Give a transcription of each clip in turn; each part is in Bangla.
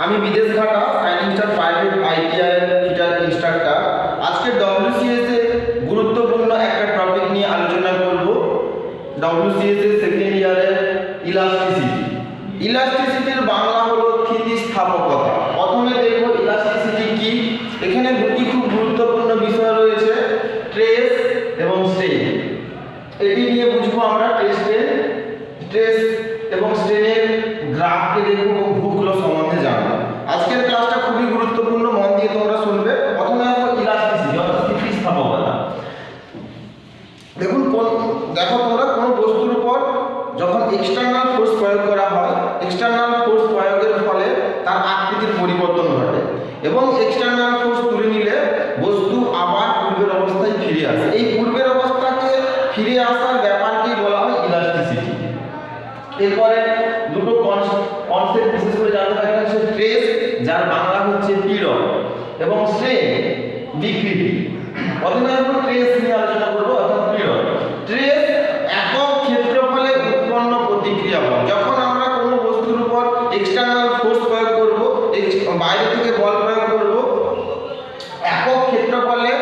আমি বিদেশ ঘাটা shining star private ITI fitter instructor. আজকে ডব্লিউসিএস এর গুরুত্বপূর্ণ একটা টপিক নিয়ে আলোচনা করব। ডব্লিউসিএস এর সেকেন্ড ইয়ারের ইলাস্টিসিটি। ইলাস্টিসিটির বাংলা হলো স্থিতিস্থাপকতা। প্রথমে দেখব ইলাস্টিসিটি কি। এখানে দুটি খুব গুরুত্বপূর্ণ বিষয় রয়েছে, ট্রেস এবং স্ট্রেন। এটি নিয়ে বুঝবো আমরা ট্রেস এবং স্ট্রেনের গ্রাফকে দেখব এবং ভূগুলো সম্বন্ধে জানবো। আজকের ক্লাসটা খুবই গুরুত্বপূর্ণ, মন দিয়ে তোমরা শুনবে। প্রথমে আসবো ইলাস্টিসিটি অর্থাৎ স্থিতিস্থাপকতা। দেখো তোমরা কোনো বস্তুর উপর যখন এক্সটার্নাল ফোর্স প্রয়োগ করা হয়, এক্সটার্নাল ফোর্স প্রয়োগের ফলে তার আকৃতির পরিবর্তন ঘটে এবং এক্সটার্নাল ফোর্স তুলে নিলে বস্তু আবার পূর্বের অবস্থায় ফিরে আসে। এই পূর্বের অবস্থাকে ফিরে আসার ব্যাপারকেই বলা হয় ইলাস্টিসিটি। এরপরে দুটো কনসেপ্ট বিশেষ করে জানতে হবে, একটা হচ্ছে ট্রেস, যার বাংলা হচ্ছে পীড়ন, এবং স্ট্রেন, বিকৃতি। প্রথমে আমরা ট্রেস নিয়ে আলোচনা করব অর্থাৎ পীড়ন। ট্রেস একক ক্ষেত্রফলে উৎপন্ন প্রতিক্রিয়া বল। যখন আমরা কোনো বস্তুর উপর এক্সটার্নাল ফোর্স প্রয়োগ করব, বাইরে থেকে বল প্রয়োগ করব, একক ক্ষেত্রফলে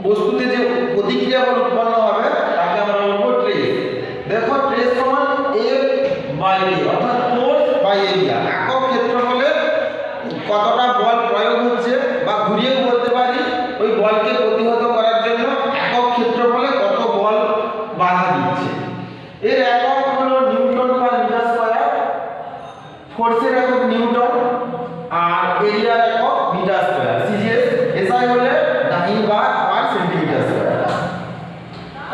বস্তুতে যে প্রতিক্রিয়া বল উৎপন্ন হবে তাকে আমরা বলবো ট্রেস। দেখো ট্রেস সমান এফ বাই এ অর্থাৎ ফোর্স বাই এরিয়া। একক ক্ষেত্রফলে কতটা বল প্রয়োগ হচ্ছে, বা ঘুরিয়ে বলতে পারি ওই বলকে প্রতিহত করার জন্য একক ক্ষেত্রফলে কত বল বাধা দিচ্ছে। এর একক হলো নিউটন পার মিটার স্কয়ার, ফোর্সের একক নিউটন, আর এরিয়ার একক মিটার স্কয়ার সিজিএস। এসআই হলে ডাইন বার পার সেন্টিমিটার স্কয়ার।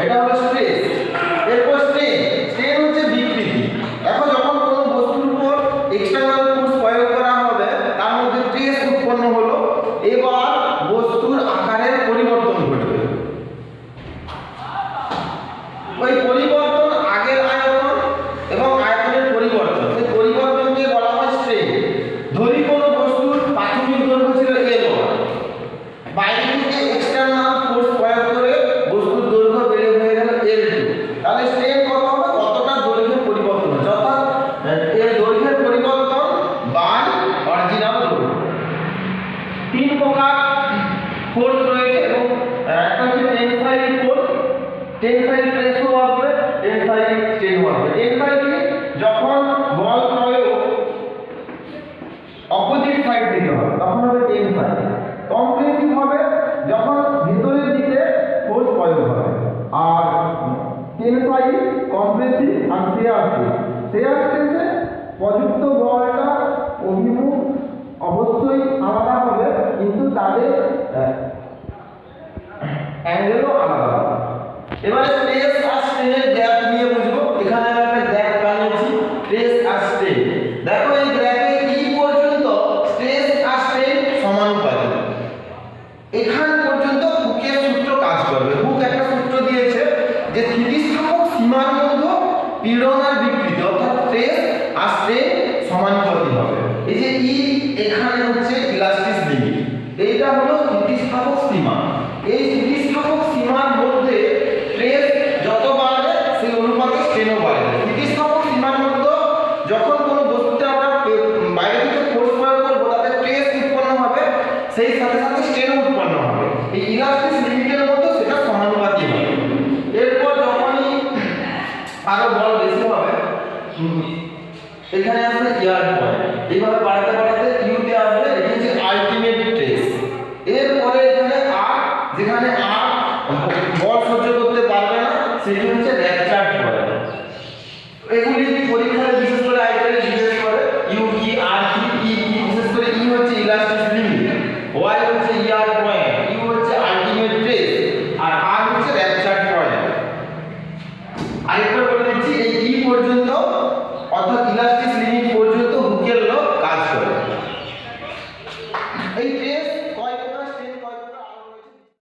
এটা হলো স্ট্রেস। এরপর স্ট্রেন হচ্ছে বিকৃতি। দেখো যখন কোনো বস্তুর উপর এক্সটার্নাল ফোর্স প্রয়োগ করা হবে তার মধ্যে ট্রেস উৎপন্ন হলো, এবার বস্তুর আকারের পরিবর্তন ঘটবে। ওই পরিবর্তন আগের আয়তন এবং আয়তনের পরিবর্তন, সেই পরিবর্তনকে বলা হয় স্ট্রেন। ধরি কোনো বস্তুর প্রাথমিক দৈর্ঘ্য ছিল L1, বাইরে থেকে এক্সটার্নাল ফোর্স প্রয়োগ করে বস্তুর দৈর্ঘ্য বেড়ে হয়ে গেল L2, তাহলে স্ট্রেন কত হবে, কতটা দৈর্ঘ্যের পরিবর্তন হচ্ছে, অর্থাৎ এর দৈর্ঘ্যের পরিবর্তন বাই অরিজিনাল দৈর্ঘ্য। তিন প্রকার ফোর্স রয়েছে এবং একটা হচ্ছে টেনসাইল ফোর্স, টেনসাইল প্রেসও আসবে, টেনসাইল স্ট্রেনও আসবে। টেনসাইল যখন বল প্রয়োগ অপোজিট সাইড দিতে হবে তখন হবে টেনসাইল। কম্প্রেসিভ হবে যখন ভিতরের দিকে ফোর্স প্রয়োগ হবে। আর টেনসাইল, কম্প্রেসিভ আর শেয়ার স্ট্রেসে প্রযুক্ত বলটা অভিমুখ অবশ্যই আলাদা হবে, কিন্তু তাদের অ্যাঙ্গেলও আলাদা হবে। এবারে ট্রেস আর স্ট্রেনের গ্যাপ নিয়ে বুঝবো। এখানে আমি একটা গ্যাপ বানিয়েছি, ট্রেস আর স্ট্রেন। দেখো এই গ্যাপে ই পর্যন্ত ট্রেস আর স্ট্রেন সমানুপাতিক। এখান পর্যন্ত হুকের সূত্র কাজ করবে। হুক একটা সূত্র দিয়েছে যে স্থিতিস্থাপক সীমার মধ্যে পীড়ন আর বিকৃতি অর্থাৎ ট্রেস আর স্ট্রেন সমানুপাতিক হবে। এই যে ই এখানে হচ্ছে ইলাস্টিক লিমিট, এইটা হলো স্থিতিস্থাপক সীমা। এই স্থিতিস্থাপক সীমার মধ্যে ট্রেস যত বাড়বে সেই অনুপাতে স্ট্রেনও বাড়বে। স্থিতিস্থাপক সীমার মধ্যে যখন কোনো বস্তুতে আমরা বাইরে থেকে ফোর্স প্রয়োগ করবো তাতে ট্রেস উৎপন্ন হবে, সেই সাথে সাথে স্ট্রেনও উৎপন্ন হবে। এই ইলাস্টিক লিমিটের মধ্যে সেটা সমানুপাতিক হবে। এরপর যখনই আরো বল বেশি হবে এখানে আসবে ইয়ার্ড পয়েন্ট, এইভাবে বাড়াতে বাড়াতে ইউতে আসবে, এটি হচ্ছে আলটিমেট ট্রেস। এরপরে এখানে আর, যেখানে আর বল সহ্য করতে পারবে না সেটি হচ্ছে